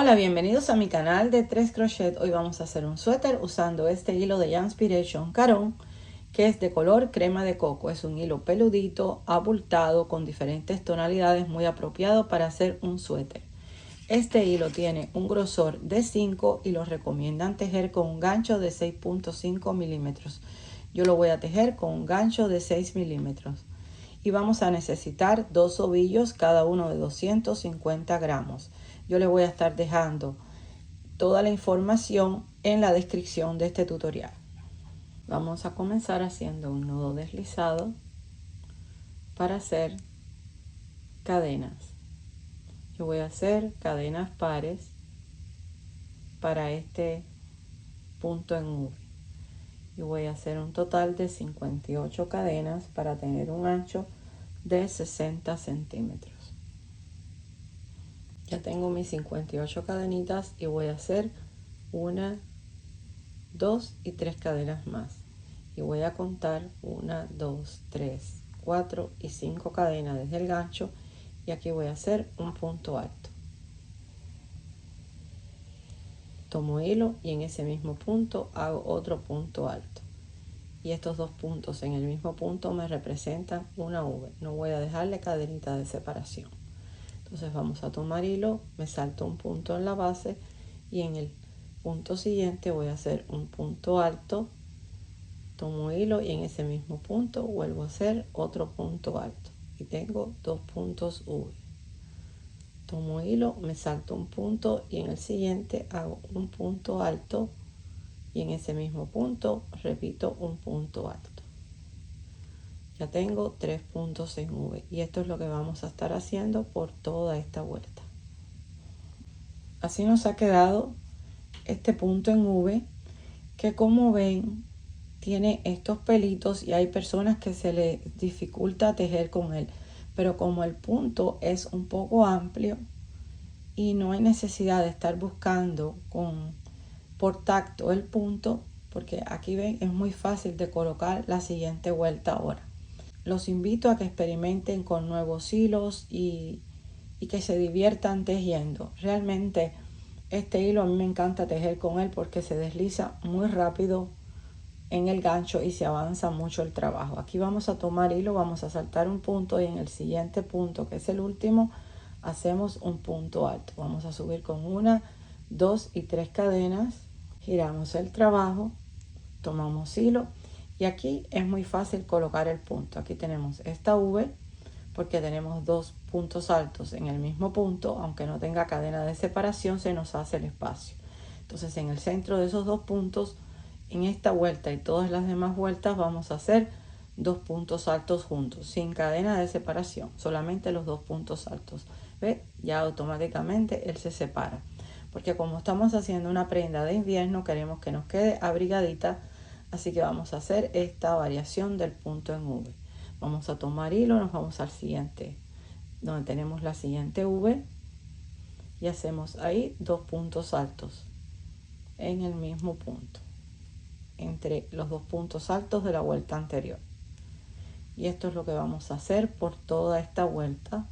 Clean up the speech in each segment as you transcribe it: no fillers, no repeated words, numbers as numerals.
Hola, bienvenidos a mi canal de 3 crochet. Hoy vamos a hacer un suéter usando este hilo de Yanspiration Caron, que es de color crema de coco. Es un hilo peludito, abultado, con diferentes tonalidades, muy apropiado para hacer un suéter. Este hilo tiene un grosor de 5 y lo recomiendan tejer con un gancho de 6.5 milímetros. Yo lo voy a tejer con un gancho de 6 milímetros. Y vamos a necesitar 2 ovillos, cada uno de 250 gramos. Yo les voy a estar dejando toda la información en la descripción de este tutorial. Vamos a comenzar haciendo un nudo deslizado para hacer cadenas. Yo voy a hacer cadenas pares para este punto en V. Y voy a hacer un total de 58 cadenas para tener un ancho de 60 centímetros. Ya tengo mis 58 cadenitas y voy a hacer 1, 2 y 3 cadenas más. Y voy a contar 1, 2, 3, 4 y 5 cadenas desde el gancho. Y aquí voy a hacer un punto alto. Tomo hilo y en ese mismo punto hago otro punto alto. Y estos dos puntos en el mismo punto me representan una V. No voy a dejarle cadenita de separación. Entonces vamos a tomar hilo, me salto un punto en la base y en el punto siguiente voy a hacer un punto alto, tomo hilo y en ese mismo punto vuelvo a hacer otro punto alto y tengo dos puntos V. Tomo hilo, me salto un punto y en el siguiente hago un punto alto y en ese mismo punto repito un punto alto. Ya tengo 3 puntos en V y esto es lo que vamos a estar haciendo por toda esta vuelta. Así nos ha quedado este punto en V, que como ven tiene estos pelitos y hay personas que se les dificulta tejer con él, pero como el punto es un poco amplio y no hay necesidad de estar buscando por tacto el punto, porque aquí ven es muy fácil de colocar la siguiente vuelta ahora. Los invito a que experimenten con nuevos hilos y que se diviertan tejiendo. Realmente este hilo a mí me encanta tejer con él porque se desliza muy rápido en el gancho y se avanza mucho el trabajo. Aquí vamos a tomar hilo, vamos a saltar un punto y en el siguiente punto, que es el último, hacemos un punto alto. Vamos a subir con 1, 2 y 3 cadenas, giramos el trabajo, tomamos hilo y aquí es muy fácil colocar el punto. Aquí tenemos esta V porque tenemos dos puntos altos en el mismo punto, aunque no tenga cadena de separación, se nos hace el espacio. Entonces en el centro de esos dos puntos, en esta vuelta y todas las demás vueltas, vamos a hacer dos puntos altos juntos, sin cadena de separación, solamente los dos puntos altos. ¿Ve? Ya automáticamente él se separa, porque como estamos haciendo una prenda de invierno, queremos que nos quede abrigadita, así que vamos a hacer esta variación del punto en V. Vamos a tomar hilo, nos vamos al siguiente, donde tenemos la siguiente V, y hacemos ahí dos puntos altos en el mismo punto, entre los dos puntos altos de la vuelta anterior. Y esto es lo que vamos a hacer por toda esta vuelta.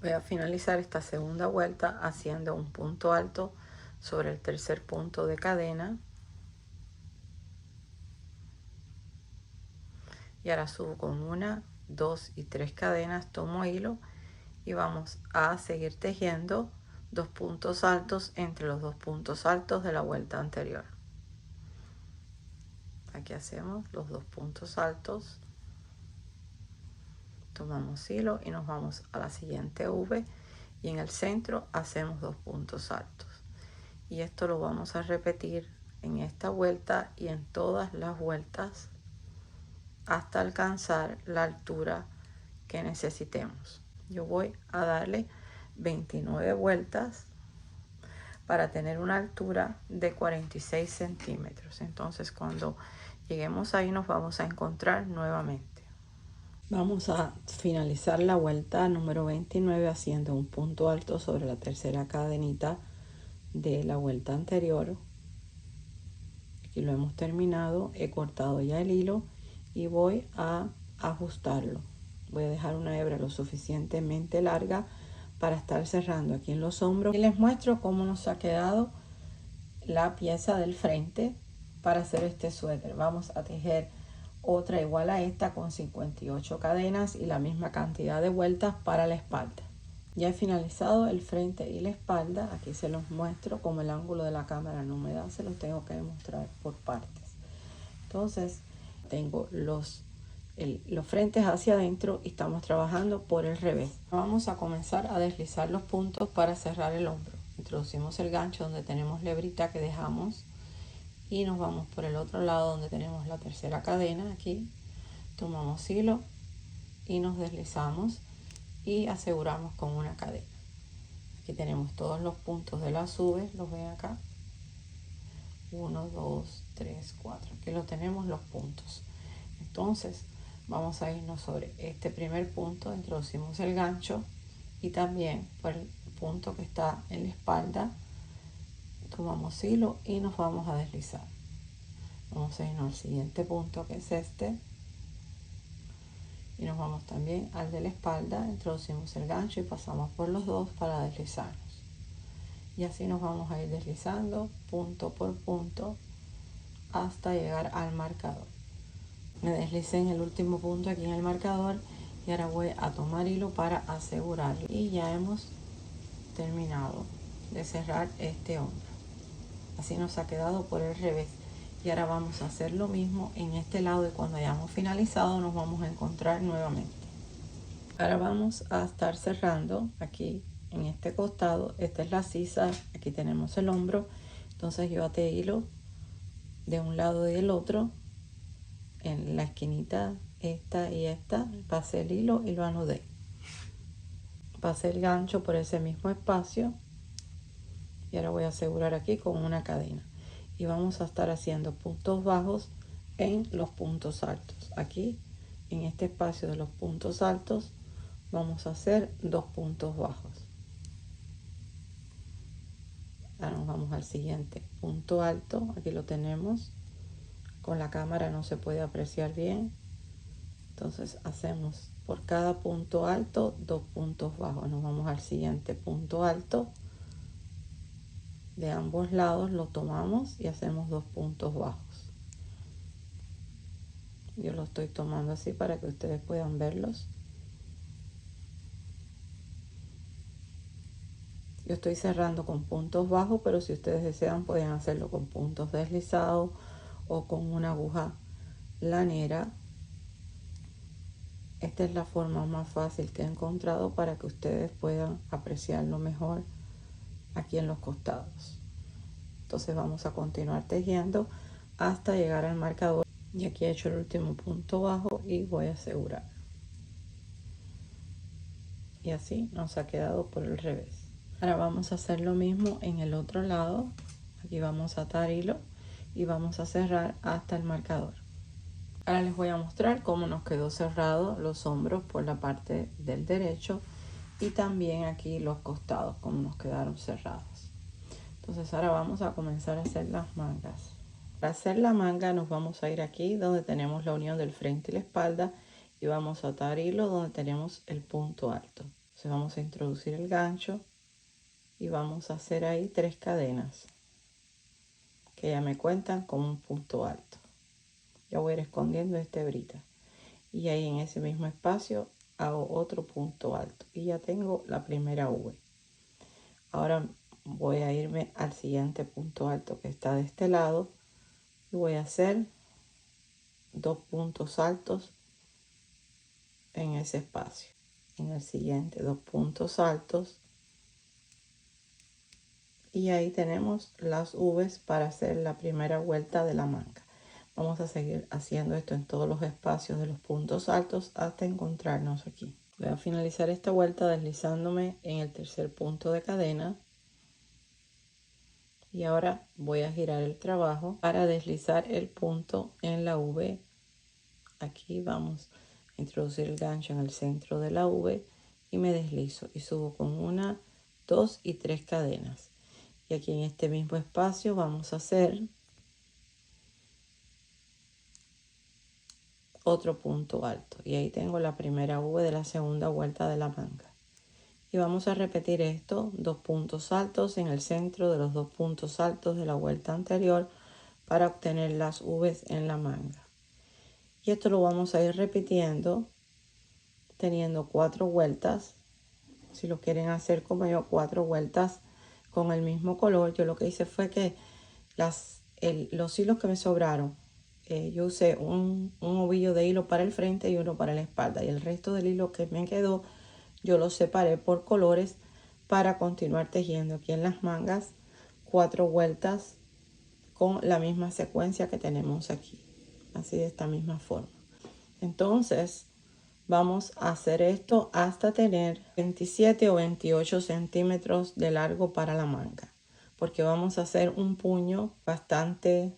Voy a finalizar esta segunda vuelta haciendo un punto alto sobre el tercer punto de cadena. Y ahora subo con 1, 2 y 3 cadenas, tomo hilo y vamos a seguir tejiendo dos puntos altos entre los dos puntos altos de la vuelta anterior. Aquí hacemos los dos puntos altos, tomamos hilo y nos vamos a la siguiente V y en el centro hacemos dos puntos altos. Y esto lo vamos a repetir en esta vuelta y en todas las vueltas hasta alcanzar la altura que necesitemos. Yo voy a darle 29 vueltas para tener una altura de 46 centímetros. Entonces cuando lleguemos ahí nos vamos a encontrar nuevamente. Vamos a finalizar la vuelta número 29 haciendo un punto alto sobre la tercera cadenita de la vuelta anterior. Aquí lo hemos terminado, he cortado ya el hilo y voy a ajustarlo. Voy a dejar una hebra lo suficientemente larga para estar cerrando aquí en los hombros. Y les muestro cómo nos ha quedado la pieza del frente para hacer este suéter. Vamos a tejer otra igual a esta con 58 cadenas y la misma cantidad de vueltas para la espalda. Ya he finalizado el frente y la espalda. Aquí se los muestro, como el ángulo de la cámara no me da, se los tengo que mostrar por partes. Entonces tengo los frentes hacia adentro y estamos trabajando por el revés. Vamos a comenzar a deslizar los puntos para cerrar el hombro. Introducimos el gancho donde tenemos la hebrita que dejamos y nos vamos por el otro lado donde tenemos la tercera cadena. Aquí tomamos hilo y nos deslizamos y aseguramos con una cadena. Aquí tenemos todos los puntos de las uves, los ven acá. 1, 2, 3, 4. Aquí lo tenemos los puntos. Entonces vamos a irnos sobre este primer punto, introducimos el gancho y también por el punto que está en la espalda tomamos hilo y nos vamos a deslizar. Vamos a irnos al siguiente punto, que es este, y nos vamos también al de la espalda, introducimos el gancho y pasamos por los dos para deslizarnos. Y así nos vamos a ir deslizando punto por punto hasta llegar al marcador. Me deslicé en el último punto aquí en el marcador y ahora voy a tomar hilo para asegurarlo. Y ya hemos terminado de cerrar este hombro. Así nos ha quedado por el revés. Y ahora vamos a hacer lo mismo en este lado y cuando hayamos finalizado nos vamos a encontrar nuevamente. Ahora vamos a estar cerrando aquí en este costado. Esta es la sisa, aquí tenemos el hombro. Entonces yo até hilo de un lado y del otro. En la esquinita esta y esta pasé el hilo y lo anudé. Pasé el gancho por ese mismo espacio y ahora voy a asegurar aquí con una cadena. Y vamos a estar haciendo puntos bajos en los puntos altos. Aquí en este espacio de los puntos altos vamos a hacer 2 puntos bajos. Ahora nos vamos al siguiente punto alto. Aquí lo tenemos. Con la cámara no se puede apreciar bien. Entonces hacemos por cada punto alto 2 puntos bajos. Nos vamos al siguiente punto alto. De ambos lados lo tomamos y hacemos 2 puntos bajos. Yo lo estoy tomando así para que ustedes puedan verlos. Yo estoy cerrando con puntos bajos, pero si ustedes desean pueden hacerlo con puntos deslizados o con una aguja lanera. Esta es la forma más fácil que he encontrado para que ustedes puedan apreciarlo mejor aquí en los costados. Entonces vamos a continuar tejiendo hasta llegar al marcador. Y aquí he hecho el último punto bajo y voy a asegurar. Y así nos ha quedado por el revés. Ahora vamos a hacer lo mismo en el otro lado. Aquí vamos a atar hilo y vamos a cerrar hasta el marcador. Ahora les voy a mostrar cómo nos quedó cerrado los hombros por la parte del derecho y también aquí los costados, cómo nos quedaron cerrados. Entonces ahora vamos a comenzar a hacer las mangas. Para hacer la manga nos vamos a ir aquí donde tenemos la unión del frente y la espalda y vamos a atar hilo donde tenemos el punto alto. Entonces vamos a introducir el gancho y vamos a hacer ahí 3 cadenas que ya me cuentan como un punto alto. Ya voy a ir escondiendo esta hebrita y ahí en ese mismo espacio hago otro punto alto y ya tengo la primera V. Ahora voy a irme al siguiente punto alto que está de este lado y voy a hacer 2 puntos altos en ese espacio. En el siguiente 2 puntos altos y ahí tenemos las V's para hacer la primera vuelta de la manga. Vamos a seguir haciendo esto en todos los espacios de los puntos altos hasta encontrarnos aquí. Voy a finalizar esta vuelta deslizándome en el tercer punto de cadena. Y ahora voy a girar el trabajo para deslizar el punto en la V. Aquí vamos a introducir el gancho en el centro de la V y me deslizo y subo con 1, 2 y 3 cadenas. Y aquí en este mismo espacio vamos a hacer otro punto alto y ahí tengo la primera V de la segunda vuelta de la manga. Y vamos a repetir esto, 2 puntos altos en el centro de los 2 puntos altos de la vuelta anterior para obtener las V's en la manga. Y esto lo vamos a ir repitiendo teniendo 4 vueltas. Si lo quieren hacer como yo, 4 vueltas con el mismo color. Yo lo que hice fue que los hilos que me sobraron, yo usé un ovillo de hilo para el frente y uno para la espalda, y el resto del hilo que me quedó yo lo separé por colores para continuar tejiendo aquí en las mangas 4 vueltas con la misma secuencia que tenemos aquí, así de esta misma forma. Entonces vamos a hacer esto hasta tener 27 o 28 centímetros de largo para la manga, porque vamos a hacer un puño bastante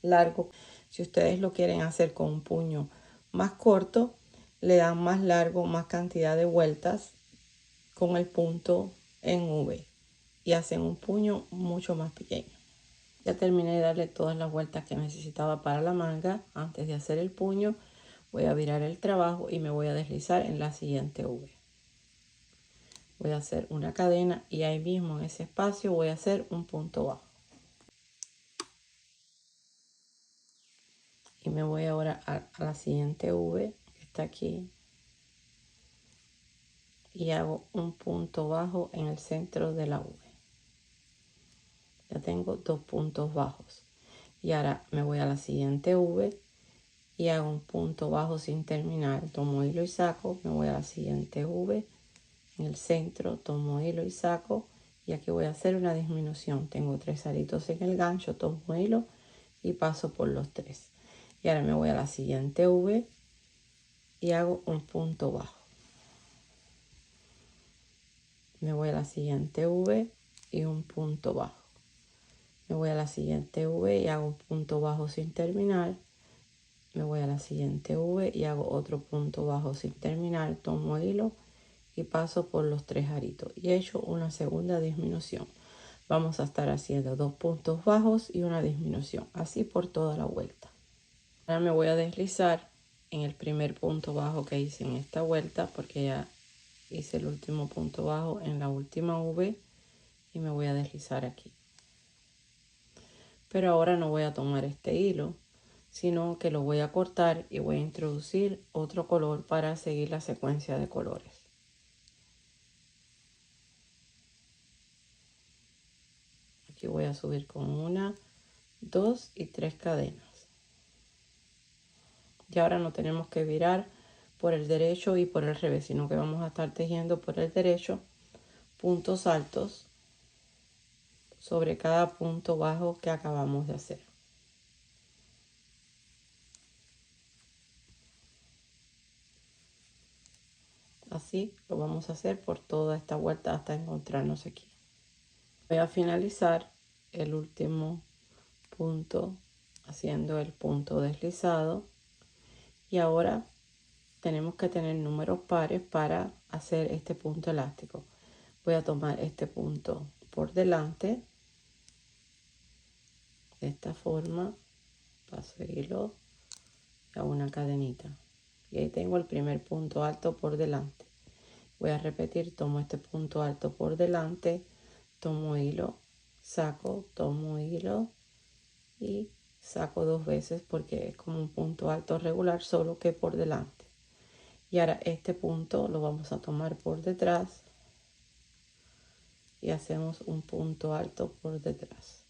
largo. Si ustedes lo quieren hacer con un puño más corto, le dan más largo, más cantidad de vueltas con el punto en V y hacen un puño mucho más pequeño. Ya terminé de darle todas las vueltas que necesitaba para la manga. Antes de hacer el puño, voy a virar el trabajo y me voy a deslizar en la siguiente V. Voy a hacer una cadena y ahí mismo en ese espacio voy a hacer un punto bajo. Y me voy ahora a la siguiente V que está aquí y hago un punto bajo en el centro de la V. Ya tengo 2 puntos bajos. Y ahora me voy a la siguiente V y hago un punto bajo sin terminar. Tomo hilo y saco. Me voy a la siguiente V. En el centro tomo hilo y saco. Y aquí voy a hacer una disminución. Tengo 3 aritos en el gancho. Tomo hilo y paso por los 3. Y ahora me voy a la siguiente V y hago un punto bajo. Me voy a la siguiente V y un punto bajo. Me voy a la siguiente V y hago un punto bajo sin terminar. Me voy a la siguiente V y hago otro punto bajo sin terminar. Tomo hilo y paso por los 3 aritos y he hecho una segunda disminución. Vamos a estar haciendo 2 puntos bajos y una disminución, así por toda la vuelta. Ahora me voy a deslizar en el primer punto bajo que hice en esta vuelta, porque ya hice el último punto bajo en la última V, y me voy a deslizar aquí. Pero ahora no voy a tomar este hilo, sino que lo voy a cortar y voy a introducir otro color para seguir la secuencia de colores. Aquí voy a subir con 1, 2 y 3 cadenas. Y ahora no tenemos que virar por el derecho y por el revés, sino que vamos a estar tejiendo por el derecho puntos altos sobre cada punto bajo que acabamos de hacer. Así lo vamos a hacer por toda esta vuelta hasta encontrarnos aquí. Voy a finalizar el último punto haciendo el punto deslizado, y ahora tenemos que tener números pares para hacer este punto elástico. Voy a tomar este punto por delante de esta forma, paso hilo y hago una cadenita, y ahí tengo el primer punto alto por delante. Voy a repetir, tomo este punto alto por delante, tomo hilo, saco, tomo hilo y saco 2 veces porque es como un punto alto regular, solo que por delante. Y ahora este punto lo vamos a tomar por detrás y hacemos un punto alto por detrás.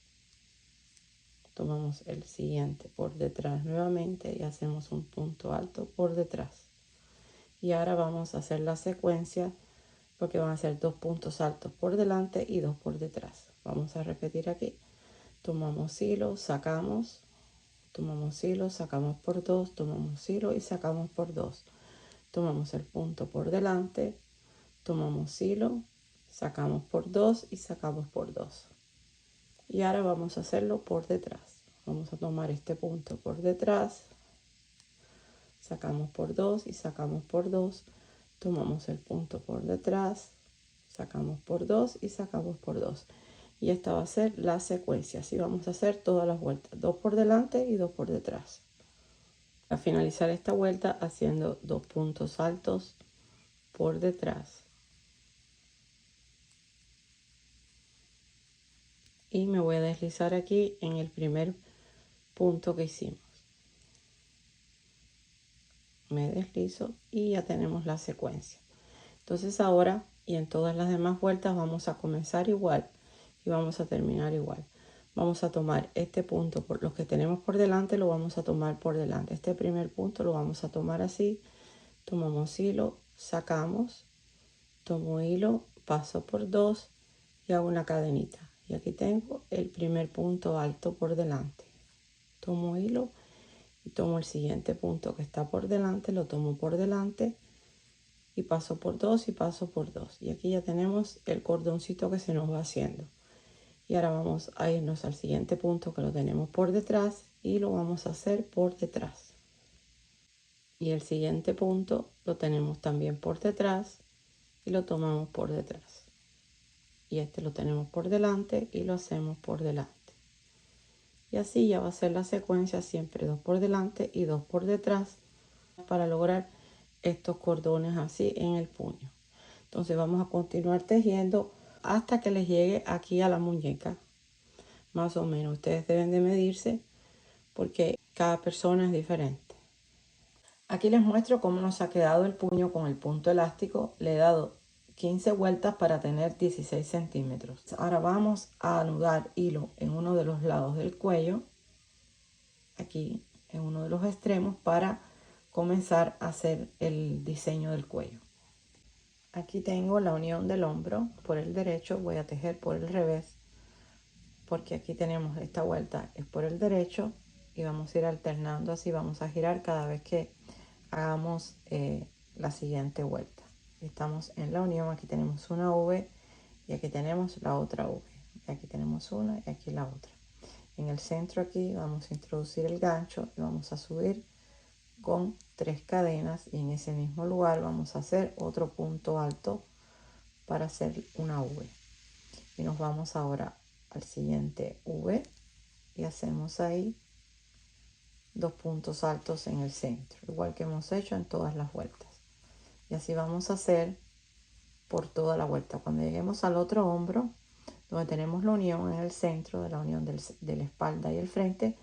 Tomamos el siguiente por detrás nuevamente y hacemos un punto alto por detrás. Y ahora vamos a hacer la secuencia, porque van a ser 2 puntos altos por delante y 2 por detrás. Vamos a repetir aquí. Tomamos hilo, sacamos, tomamos hilo, sacamos por 2, tomamos hilo y sacamos por 2. Tomamos el punto por delante, tomamos hilo, sacamos por 2 y sacamos por 2. Y ahora vamos a hacerlo por detrás. Vamos a tomar este punto por detrás, sacamos por 2 y sacamos por 2. Tomamos el punto por detrás, sacamos por 2 y sacamos por 2. Y esta va a ser la secuencia. Así vamos a hacer todas las vueltas, 2 por delante y 2 por detrás. A finalizar esta vuelta haciendo 2 puntos altos por detrás, y me voy a deslizar aquí en el primer punto que hicimos. Me deslizo y ya tenemos la secuencia. Entonces ahora y en todas las demás vueltas vamos a comenzar igual y vamos a terminar igual. Vamos a tomar este punto, por los que tenemos por delante lo vamos a tomar por delante. Este primer punto lo vamos a tomar así. Tomamos hilo, sacamos, tomo hilo, paso por dos y hago una cadenita. Y aquí tengo el primer punto alto por delante. Tomo hilo y tomo el siguiente punto que está por delante, lo tomo por delante y paso por dos y paso por dos. Y aquí ya tenemos el cordoncito que se nos va haciendo. Y ahora vamos a irnos al siguiente punto que lo tenemos por detrás y lo vamos a hacer por detrás. Y el siguiente punto lo tenemos también por detrás y lo tomamos por detrás. Y este lo tenemos por delante y lo hacemos por delante. Y así ya va a ser la secuencia, siempre dos por delante y dos por detrás, para lograr estos cordones así en el puño. Entonces vamos a continuar tejiendo hasta que les llegue aquí a la muñeca. Más o menos ustedes deben de medirse porque cada persona es diferente. Aquí les muestro cómo nos ha quedado el puño con el punto elástico. Le he dado 15 vueltas para tener 16 centímetros. Ahora vamos a anudar hilo en uno de los lados del cuello, aquí en uno de los extremos, para comenzar a hacer el diseño del cuello. Aquí tengo la unión del hombro por el derecho, voy a tejer por el revés, porque aquí tenemos esta vuelta es por el derecho y vamos a ir alternando, así vamos a girar cada vez que hagamos la siguiente vuelta. Estamos en la unión, aquí tenemos una V y aquí tenemos la otra V, y aquí tenemos una y aquí la otra. En el centro aquí vamos a introducir el gancho y vamos a subir con 3 cadenas, y en ese mismo lugar vamos a hacer otro punto alto para hacer una V. Y nos vamos ahora al siguiente V y hacemos ahí 2 puntos altos en el centro, igual que hemos hecho en todas las vueltas. Y así vamos a hacer por toda la vuelta. Cuando lleguemos al otro hombro, donde tenemos la unión en el centro de la unión de la espalda y el frente,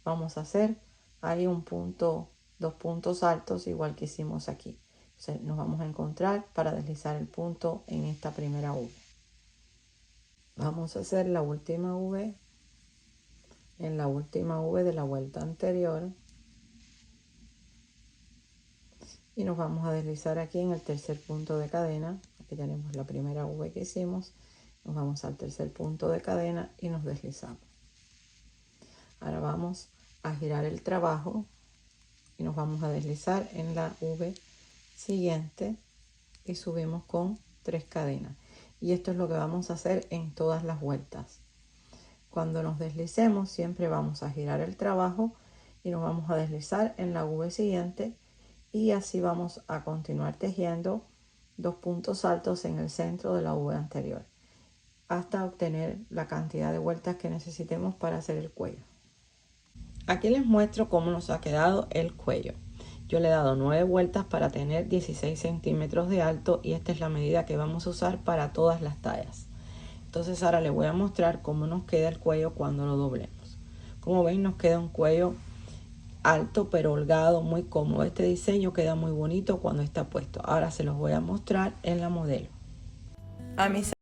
vamos a hacer ahí un punto, 2 puntos altos, igual que hicimos aquí. Entonces nos vamos a encontrar para deslizar el punto en esta primera V. Vamos a hacer la última V en la última V de la vuelta anterior y nos vamos a deslizar aquí en el tercer punto de cadena. Aquí tenemos la primera V que hicimos, nos vamos al tercer punto de cadena y nos deslizamos. Ahora vamos a girar el trabajo y nos vamos a deslizar en la V siguiente y subimos con 3 cadenas. Y esto es lo que vamos a hacer en todas las vueltas. Cuando nos deslicemos siempre vamos a girar el trabajo y nos vamos a deslizar en la V siguiente, y así vamos a continuar tejiendo 2 puntos altos en el centro de la V anterior hasta obtener la cantidad de vueltas que necesitemos para hacer el cuello. Aquí les muestro cómo nos ha quedado el cuello. Yo le he dado 9 vueltas para tener 16 centímetros de alto, y esta es la medida que vamos a usar para todas las tallas. Entonces ahora les voy a mostrar cómo nos queda el cuello cuando lo doblemos. Como ven, nos queda un cuello alto pero holgado, muy cómodo. Este diseño queda muy bonito cuando está puesto. Ahora se los voy a mostrar en la modelo. A mis